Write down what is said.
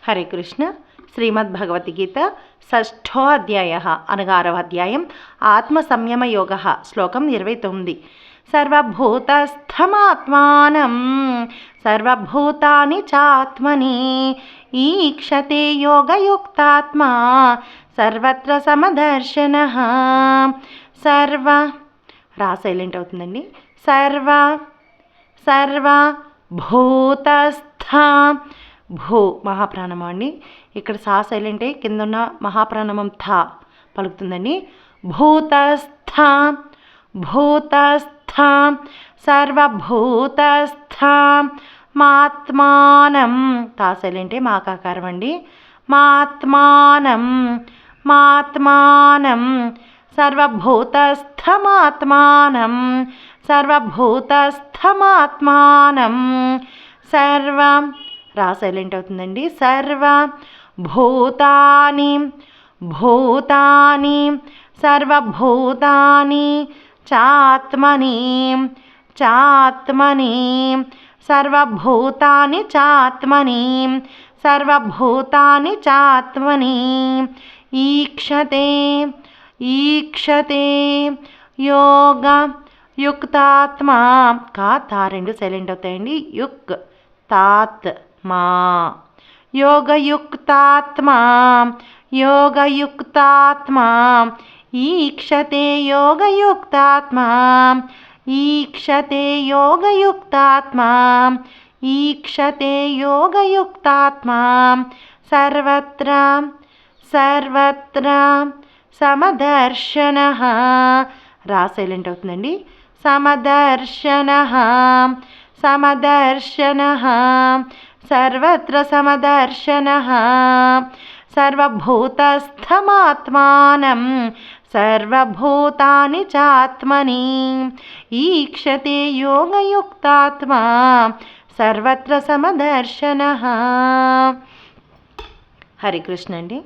హరే కృష్ణ. శ్రీమద్భగవద్గీత షష్ఠో అధ్యాయ అనగా 6వ అధ్యాయం ఆత్మ సంయమ యోగ. శ్లోకం 29. సర్వభూతస్థమాత్మానం సర్వభూతాని చాత్మని ఈక్షతే యోగయుక్తాత్మా సర్వత్ర సమదర్శన. సర్వ రా సైలెంట్ అవుతుందండి. సర్వభూతస్థ భూ మహాప్రాణమం అండి. ఇక్కడ సా సైలెంటే, కింద ఉన్న మహాప్రాణమం థా పలుకుతుందండి. భూతస్థ సర్వభూతస్థ మాత్మానం తా సైలెంటే మాకాకారం అండి. మాత్మానం సర్వభూతస్థమాత్మానం సర్వ రా సైలెంట్ అవుతుందండి. సర్వభూతాని సర్వభూతాని చాత్మని సర్వభూతాని చాత్మని ఈక్షతే యోగ యుక్తాత్మా కా తా రెండు సైలెంట్ అవుతాయండి. యుక్ తాత్ మా యోగయుక్తాత్మా ఈక్షతే యోగయుక్తాత్మా సర్వత్ర సమదర్శన రా సైలెంట్ అవుతుందండి. సమదర్శన సర్వత్ర సమదర్శన సర్వభూతస్థమాత్మానం సర్వభూతాని చాత్మని ఈక్షతే యోగయుక్తాత్మా సర్వత్ర సమదర్శన. హరే కృష్ణ అండి.